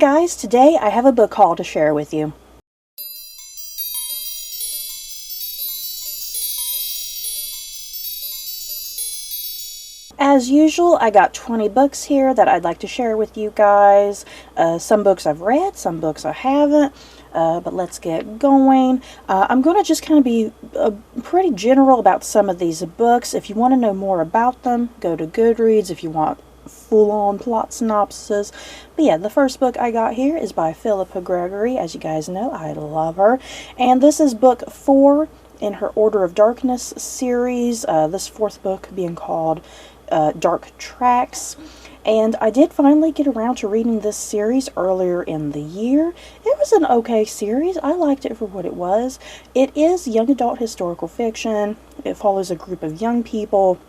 guys, today I have a book haul to share with you. As usual, I got 20 books here that I'd like to share with you guys. Some books I've read, some books I haven't, but let's get going. I'm going to just kind of be pretty general about some of these books. If you want to know more about them, go to Goodreads if you want full-on plot synopsis. But yeah, the first book I got here is by Philippa Gregory. As you guys know, I love her. And this is book 4 in her Order of Darkness series. This fourth book being called Dark Tracks. And I did finally get around to reading this series earlier in the year. It was an okay series. I liked it for what it was. It is young adult historical fiction. It follows a group of young people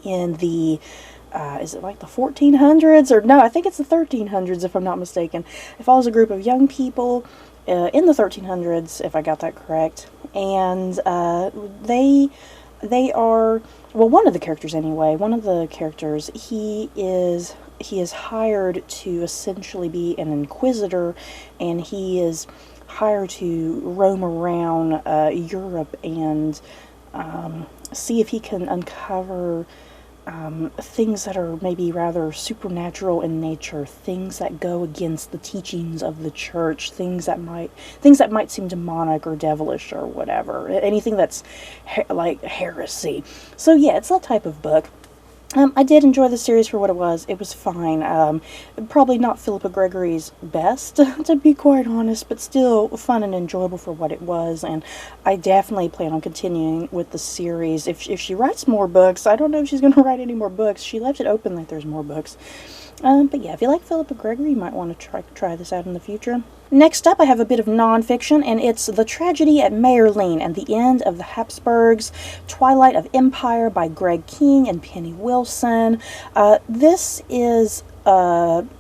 in the is it like the 1400s? Or no, I think it's the 1300s if I'm not mistaken. It follows a group of young people in the 1300s, if I got that correct. And they are, well, one of the characters anyway, one of the characters, he is hired to essentially be an inquisitor, and he is hired to roam around Europe and see if he can uncover things that are maybe rather supernatural in nature, things that go against the teachings of the church, things that might seem demonic or devilish or whatever, anything that's like heresy. So yeah, it's that type of book. I did enjoy the series for what it was. It was fine. Probably not Philippa Gregory's best, to be quite honest, but still fun and enjoyable for what it was, and I definitely plan on continuing with the series. If she writes more books, I don't know if she's going to write any more books. She left it open like there's more books. But yeah, if you like Philippa Gregory, you might want to try this out in the future. Next up, I have a bit of nonfiction, and it's The Tragedy at Mayerling and the End of the Habsburgs, Twilight of Empire by Greg King and Penny Wilson. This is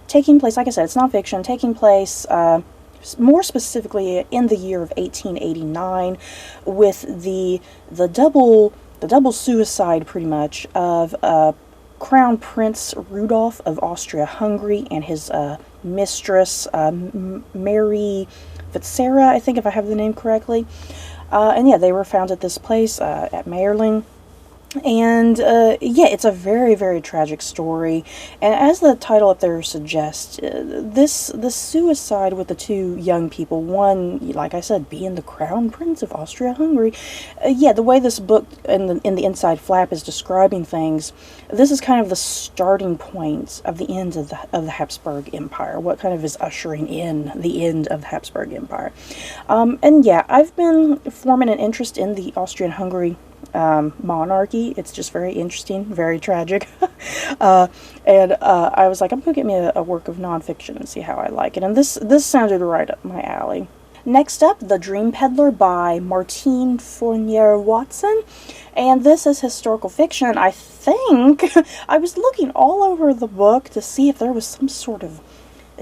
taking place, like I said, it's nonfiction, taking place more specifically in the year of 1889 with the double suicide, pretty much, of Crown Prince Rudolph of Austria-Hungary and his mistress, Mary Fitzera, I think, if I have the name correctly. And yeah, they were found at this place at Mayerling. And yeah, it's a very, very tragic story. And as the title up there suggests, the suicide with the two young people, one, like I said, being the Crown Prince of Austria-Hungary. Yeah, the way this book in the inside flap is describing things, this is kind of the starting point of the end of the Habsburg Empire. What kind of is ushering in the end of the Habsburg Empire. And yeah, I've been forming an interest in the Austrian-Hungary monarchy. It's just very interesting, very tragic. And I was like, I'm gonna get me a work of nonfiction and see how I like it. And this sounded right up my alley. Next up, The Dream Peddler by Martine Fournier Watson. And this is historical fiction. I think I was looking all over the book to see if there was some sort of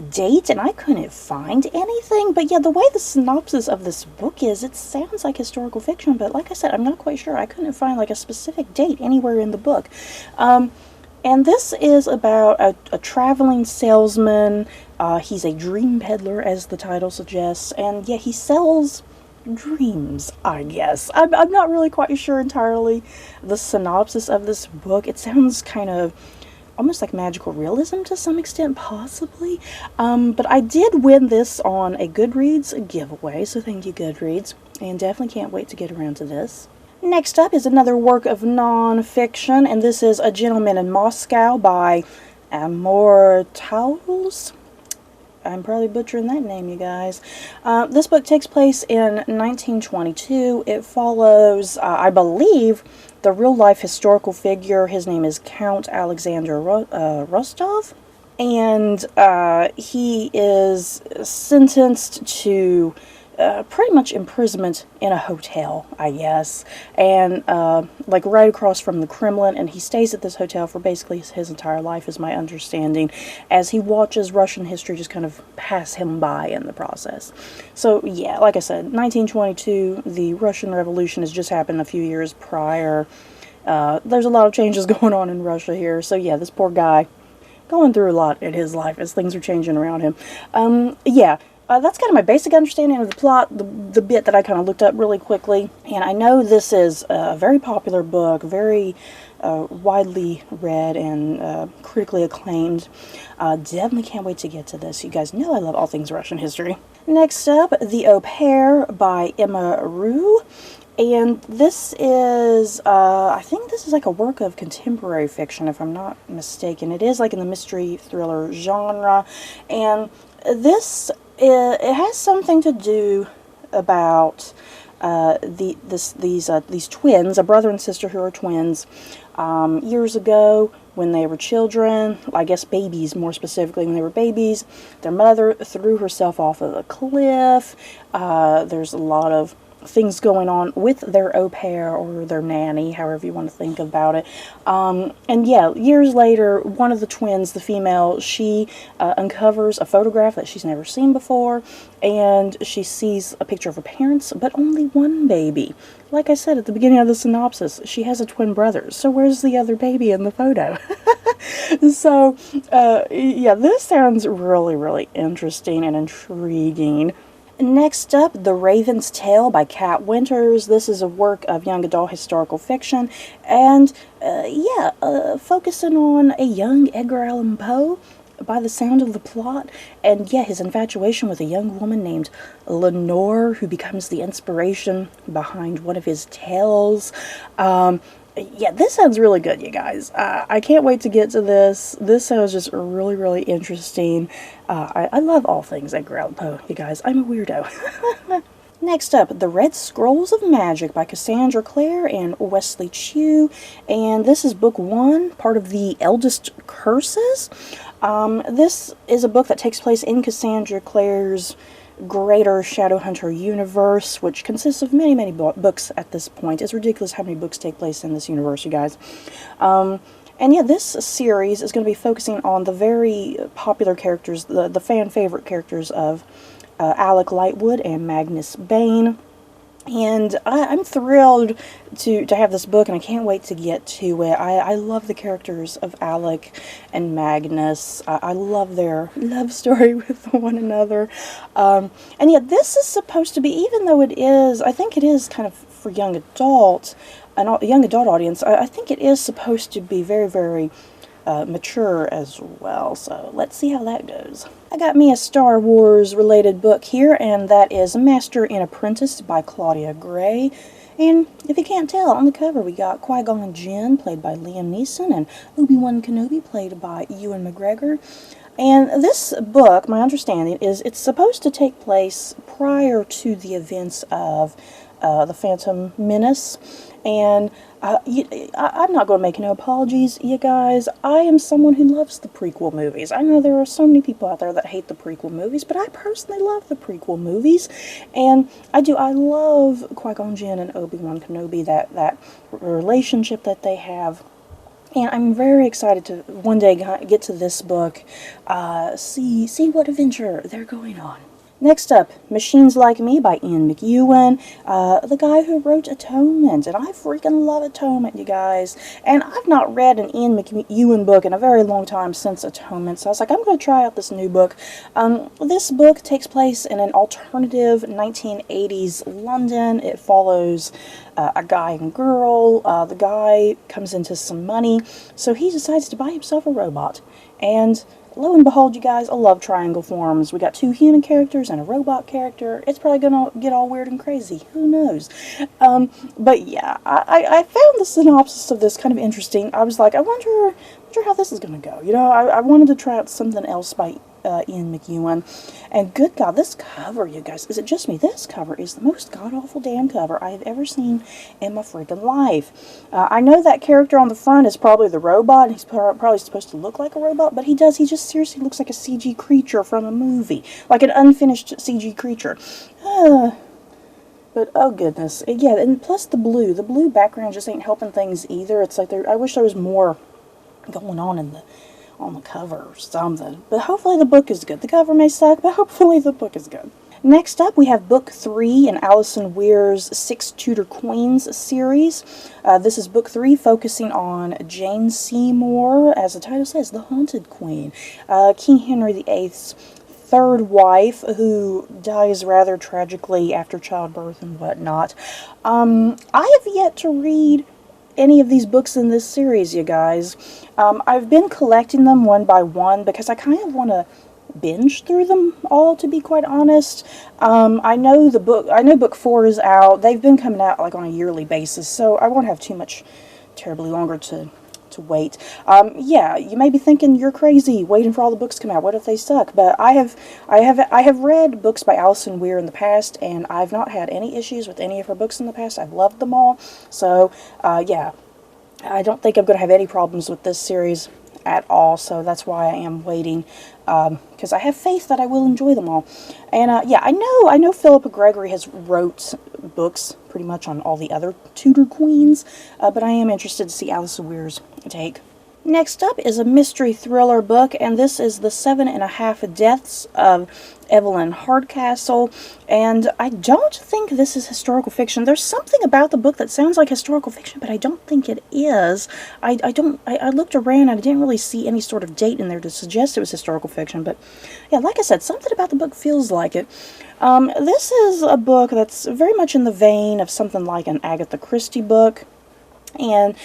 date, and I couldn't find anything. But yeah, the way the synopsis of this book is, it sounds like historical fiction, but like I said, I'm not quite sure. I couldn't find like a specific date anywhere in the book. And this is about a traveling salesman. He's a dream peddler, as the title suggests, and yeah, he sells dreams, I guess. I'm not really quite sure entirely the synopsis of this book. It sounds kind of almost like magical realism to some extent, possibly. But I did win this on a Goodreads giveaway, so thank you, Goodreads, and definitely can't wait to get around to this. Next up is another work of non-fiction, and this is A Gentleman in Moscow by Amor Towles. I'm probably butchering that name, you guys. This book takes place in 1922. It follows, I believe, the real-life historical figure. His name is Count Alexander Rostov. And he is sentenced to pretty much imprisonment in a hotel, I guess, and like right across from the Kremlin, and he stays at this hotel for basically his entire life, is my understanding, as he watches Russian history just kind of pass him by in the process. So yeah, like I said, 1922, the Russian Revolution has just happened a few years prior. There's a lot of changes going on in Russia here, so yeah, this poor guy going through a lot in his life as things are changing around him. Yeah. That's kind of my basic understanding of the plot, the bit that I kind of looked up really quickly. And I know this is a very popular book, very widely read and critically acclaimed. Definitely can't wait to get to this. You guys know I love all things Russian history. Next up, The Au Pair by Emma Rue. And this is, I think this is like a work of contemporary fiction, if I'm not mistaken. It is like in the mystery thriller genre. And this, it has something to do about these twins, a brother and sister who are twins, years ago when they were children, I guess babies more specifically, when they were babies, their mother threw herself off of a cliff. There's a lot of things going on with their au pair or their nanny, however you want to think about it. And yeah, years later, one of the twins, the female, she uncovers a photograph that she's never seen before, and she sees a picture of her parents, but only one baby. Like I said at the beginning of the synopsis, she has a twin brother, so where's the other baby in the photo? So, yeah, this sounds really, really interesting and intriguing. Next up, The Raven's Tale by Kat Winters. This is a work of young adult historical fiction, and focusing on a young Edgar Allan Poe by the sound of the plot, and yeah, his infatuation with a young woman named Lenore, who becomes the inspiration behind one of his tales. Yeah, this sounds really good, you guys. I can't wait to get to this. This sounds just really, really interesting. I love all things Edgar Allan Poe, you guys. I'm a weirdo. Next up, The Red Scrolls of Magic by Cassandra Clare and Wesley Chu. And this is book 1, part of the Eldest Curses. This is a book that takes place in Cassandra Clare's greater Shadowhunter universe, which consists of many, many books at this point. It's ridiculous how many books take place in this universe, you guys. And yeah, this series is going to be focusing on the very popular characters, the fan favorite characters of Alec Lightwood and Magnus Bane. And I'm thrilled to have this book, and I can't wait to get to it. I love the characters of Alec and Magnus. I love their love story with one another. And yet this is supposed to be, even though it is, I think it is kind of for young adult, a young adult audience, I think it is supposed to be very, very mature as well, so let's see how that goes. I got me a Star Wars related book here, and that is Master and Apprentice by Claudia Gray. And if you can't tell, on the cover we got Qui-Gon Jinn, played by Liam Neeson, and Obi-Wan Kenobi, played by Ewan McGregor. And this book, my understanding, is it's supposed to take place prior to the events of The Phantom Menace. And I'm not going to make no apologies, you guys. I am someone who loves the prequel movies. I know there are so many people out there that hate the prequel movies, but I personally love the prequel movies. And I love Qui-Gon Jinn and Obi-Wan Kenobi, that relationship that they have. And I'm very excited to one day get to this book, see what adventure they're going on. Next up, Machines Like Me by Ian McEwan, the guy who wrote Atonement, and I freaking love Atonement, you guys. And I've not read an Ian McEwan book in a very long time since Atonement, so I was like, I'm going to try out this new book. This book takes place in an alternative 1980s London. It follows a guy and girl. The guy comes into some money, so he decides to buy himself a robot. And lo and behold, you guys, a love triangle forms. We got 2 human characters and a robot character. It's probably going to get all weird and crazy. Who knows? But yeah, I found the synopsis of this kind of interesting. I was like, I wonder how this is going to go. You know, I wanted to try out something else by Ian McEwan. And good God, this cover, you guys, is it just me? This cover is the most god-awful damn cover I have ever seen in my freaking life. I know that character on the front is probably the robot, and he's probably supposed to look like a robot, but he just seriously looks like a CG creature from a movie. Like an unfinished CG creature. But, oh goodness. Yeah, and plus the blue background just ain't helping things either. It's like, I wish there was more going on the cover or something. But hopefully the book is good. The cover may suck, but hopefully the book is good. Next up, we have book 3 in Alison Weir's Six Tudor Queens series. This is book 3, focusing on Jane Seymour, as the title says, the Haunted Queen, King Henry VIII's third wife, who dies rather tragically after childbirth and whatnot. I have yet to read any of these books in this series, you guys. I've been collecting them one by one because I kind of want to binge through them all, to be quite honest. I know book 4 is out. They've been coming out like on a yearly basis, so I won't have too much terribly longer to wait. Yeah, you may be thinking you're crazy waiting for all the books to come out. What if they suck? But I have read books by Alison Weir in the past, and I've not had any issues with any of her books in the past. I've loved them all. So, yeah, I don't think I'm going to have any problems with this series at all, so that's why I am waiting, because I have faith that I will enjoy them all. And yeah, I know Philippa Gregory has wrote books pretty much on all the other Tudor queens, but I am interested to see Alison Weir's take. Next up is a mystery thriller book, and this is The 7.5 Deaths of Evelyn Hardcastle, and I don't think this is historical fiction. There's something about the book that sounds like historical fiction, but I don't think it is. I looked around and I didn't really see any sort of date in there to suggest it was historical fiction, but yeah, like I said, something about the book feels like it. This is a book that's very much in the vein of something like an Agatha Christie book, and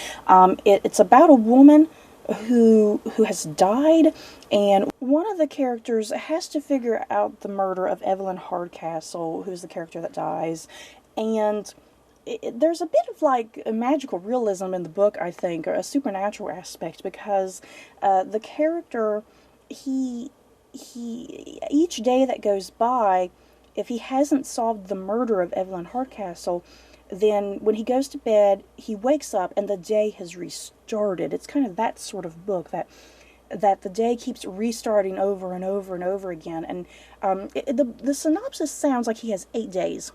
it's about a woman who has died, and one of the characters has to figure out the murder of Evelyn Hardcastle, who's the character that dies, and there's a bit of like a magical realism in the book, I think, or a supernatural aspect, because the character, he each day that goes by, if he hasn't solved the murder of Evelyn Hardcastle, then when he goes to bed, he wakes up and the day has restarted. It's kind of that sort of book, that the day keeps restarting over and over and over again. And the synopsis sounds like he has 8 days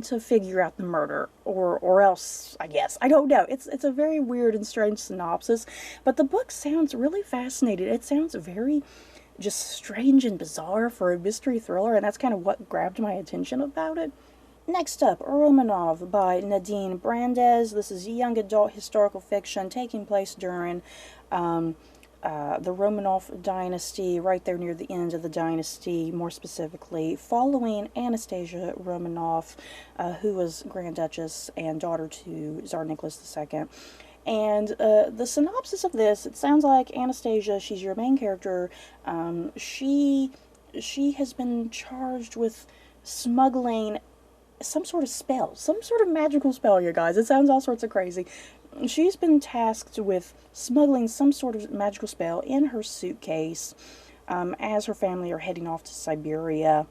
to figure out the murder, or else, I guess. I don't know. It's a very weird and strange synopsis, but the book sounds really fascinating. It sounds very just strange and bizarre for a mystery thriller, and that's kind of what grabbed my attention about it. Next up, Romanov by Nadine Brandes. This is young adult historical fiction taking place during the Romanov dynasty, right there near the end of the dynasty, more specifically following Anastasia Romanov, who was Grand Duchess and daughter to Tsar Nicholas II. And the synopsis of this, it sounds like Anastasia, she's your main character. She has been charged with smuggling some sort of spell, some sort of magical spell, you guys. It sounds all sorts of crazy. She's been tasked with smuggling some sort of magical spell in her suitcase as her family are heading off to Siberia.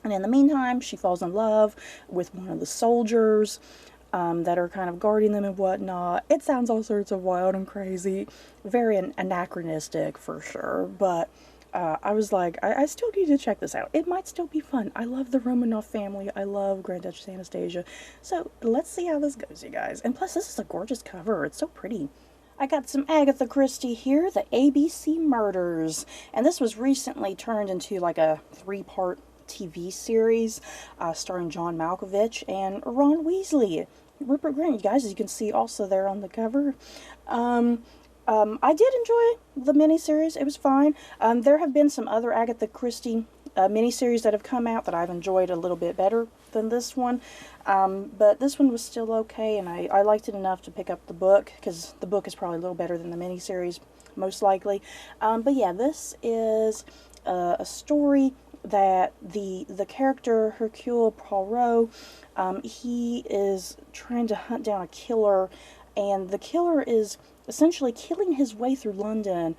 And in the meantime, she falls in love with one of the soldiers that are kind of guarding them and whatnot. It sounds all sorts of wild and crazy, very anachronistic for sure, but I was like, I still need to check this out. It might still be fun. I love the Romanov family. I love Grand Duchess Anastasia. So let's see how this goes, you guys. And plus, this is a gorgeous cover. It's so pretty. I got some Agatha Christie here, The ABC Murders. And this was recently turned into like a 3-part TV series starring John Malkovich and Ron Weasley. Rupert Grint, you guys, as you can see also there on the cover. I did enjoy the miniseries. It was fine. There have been some other Agatha Christie miniseries that have come out that I've enjoyed a little bit better than this one. But this one was still okay, and I liked it enough to pick up the book, because the book is probably a little better than the miniseries, most likely. But yeah, this is a story that the character Hercule Poirot, he is trying to hunt down a killer, and the killer is essentially killing his way through London,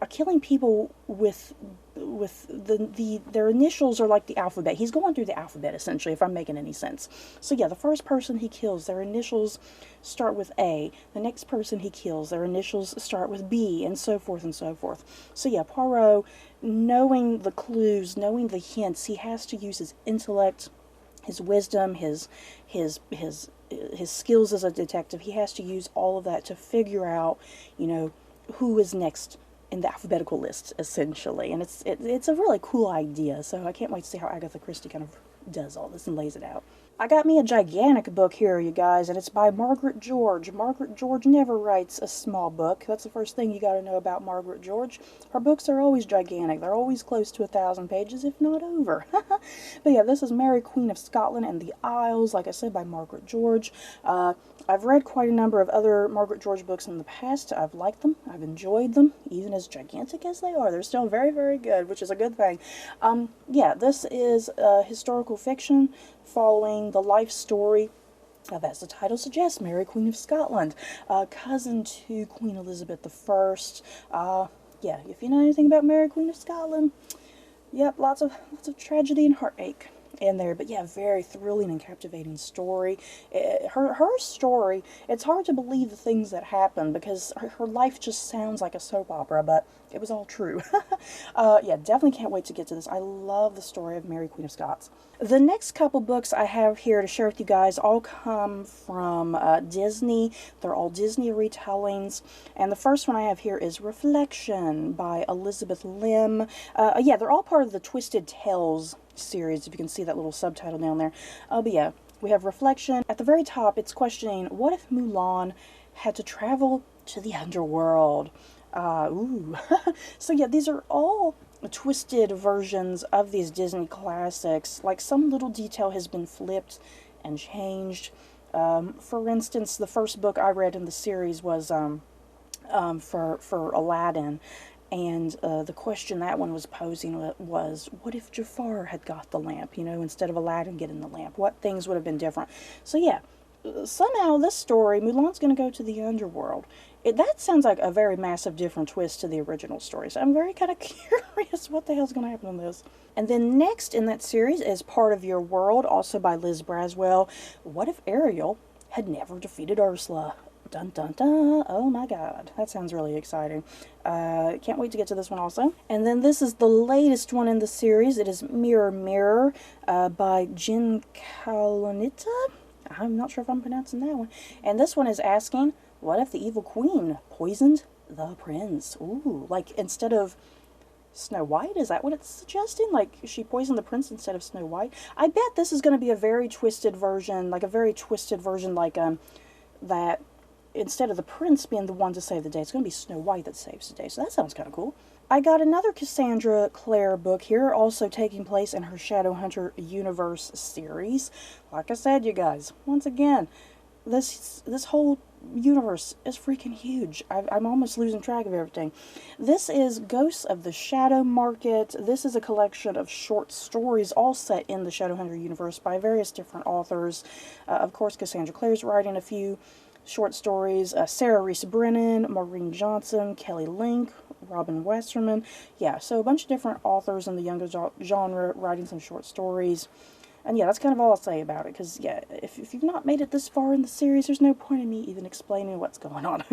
killing people with their initials are like the alphabet. He's going through the alphabet, essentially, if I'm making any sense. So yeah, the first person he kills, their initials start with A. The next person he kills, their initials start with B, and so forth and so forth. So yeah, Poirot, knowing the clues, knowing the hints, he has to use his intellect, his wisdom, his skills as a detective. He has to use all of that to figure out, you know, who is next in the alphabetical list, essentially. And it's a really cool idea, so I can't wait to see how Agatha Christie kind of does all this and lays it out. I got me a gigantic book here, you guys, and it's by Margaret George. Margaret George never writes a small book. That's the first thing you gotta know about Margaret George. Her books are always gigantic. They're always close to 1,000 pages, if not over. But yeah, this is Mary Queen of Scotland and the Isles, like I said, by Margaret George. I've read quite a number of other Margaret George books in the past. I've liked them. I've enjoyed them, even as gigantic as they are. They're still very, very good, which is a good thing. Yeah, this is historical fiction following the life story of, as the title suggests, Mary Queen of Scotland, cousin to Queen Elizabeth I. Yeah, if you know anything about Mary Queen of Scotland, yep, lots of tragedy and heartache in there. But yeah, very thrilling and captivating story. Her story, it's hard to believe the things that happen because her life just sounds like a soap opera, but it was all true. Yeah, definitely can't wait to get to this. I love the story of Mary Queen of Scots. The next couple books I have here to share with you guys all come from Disney. They're all Disney retellings. And the first one I have here is Reflection by Elizabeth Lim. Yeah, they're all part of the Twisted Tales series, if you can see that little subtitle down there. But yeah, we have Reflection. At the very top, it's questioning, what if Mulan had to travel to the underworld? Ooh. So yeah, these are all twisted versions of these Disney classics. Like, some little detail has been flipped and changed. For instance, the first book I read in the series was for Aladdin. And the question that one was posing was, what if Jafar had got the lamp, you know, instead of Aladdin getting the lamp? What things would have been different? So yeah, somehow this story, Mulan's going to go to the underworld. That sounds like a very massive different twist to the original story. So I'm very kind of curious what the hell's going to happen in this. And then next in that series is Part of Your World, also by Liz Braswell. What if Ariel had never defeated Ursula? Dun dun dun. Oh my god. That sounds really exciting. Can't wait to get to this one also. And then this is the latest one in the series. It is Mirror Mirror by Jen Kalonita. I'm not sure if I'm pronouncing that one. And this one is asking, what if the evil queen poisoned the prince? Ooh, like instead of Snow White? Is that what it's suggesting? Like, she poisoned the prince instead of Snow White? I bet this is going to be a very twisted version, like that instead of the prince being the one to save the day, it's going to be Snow White that saves the day. So that sounds kind of cool. I got another Cassandra Clare book here, also taking place in her Shadowhunter Universe series. Like I said, you guys, once again, this whole universe is freaking huge. I'm almost losing track of everything. This is Ghosts of the Shadow Market. This is a collection of short stories all set in the Shadowhunter universe by various different authors. Of course, Cassandra Clare's writing a few short stories. Sarah Reese Brennan, Maureen Johnson, Kelly Link, Robin Westerman. Yeah, so a bunch of different authors in the younger genre writing some short stories. And yeah, that's kind of all I'll say about it, because yeah, if you've not made it this far in the series, there's no point in me even explaining what's going on.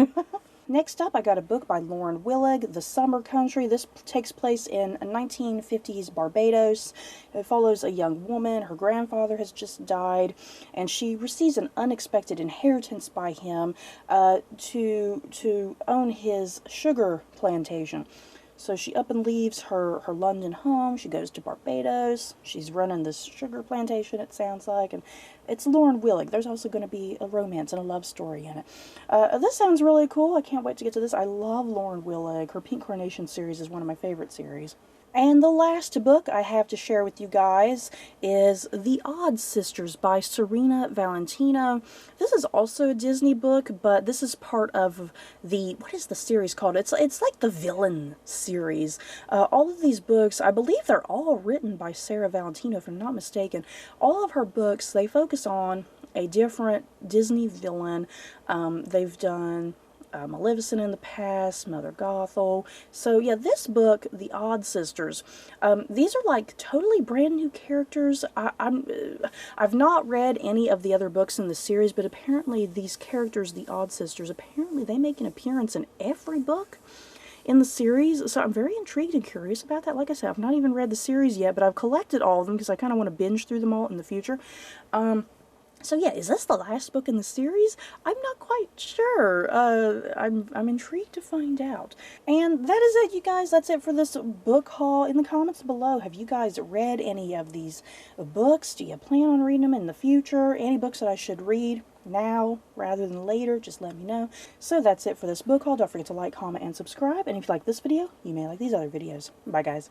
Next up, I got a book by Lauren Willig, The Summer Country. This takes place in 1950s Barbados. It follows a young woman. Her grandfather has just died, and she receives an unexpected inheritance by him to own his sugar plantation. So she up and leaves her London home. She goes to Barbados. She's running this sugar plantation, it sounds like. And it's Lauren Willig. There's also going to be a romance and a love story in it. This sounds really cool. I can't wait to get to this. I love Lauren Willig. Her Pink Carnation series is one of my favorite series. And the last book I have to share with you guys is The Odd Sisters by Serena Valentino. This is also a Disney book, but this is part of the, what is the series called? It's like the Villain series. All of these books, I believe they're all written by Sarah Valentino, if I'm not mistaken. All of her books, they focus on a different Disney villain. They've done Maleficent in the past, Mother Gothel. So yeah, this book, The Odd Sisters, these are like totally brand new characters. I've not read any of the other books in the series, but apparently these characters, the Odd Sisters, apparently they make an appearance in every book in the series. So I'm very intrigued and curious about that. Like I said, I've not even read the series yet, but I've collected all of them because I kind of want to binge through them all in the future. So yeah, is this the last book in the series? I'm not quite sure. I'm intrigued to find out. And that is it, you guys. That's it for this book haul. In the comments below, have you guys read any of these books? Do you plan on reading them in the future? Any books that I should read now rather than later? Just let me know. So that's it for this book haul. Don't forget to like, comment, and subscribe. And if you like this video, you may like these other videos. Bye, guys.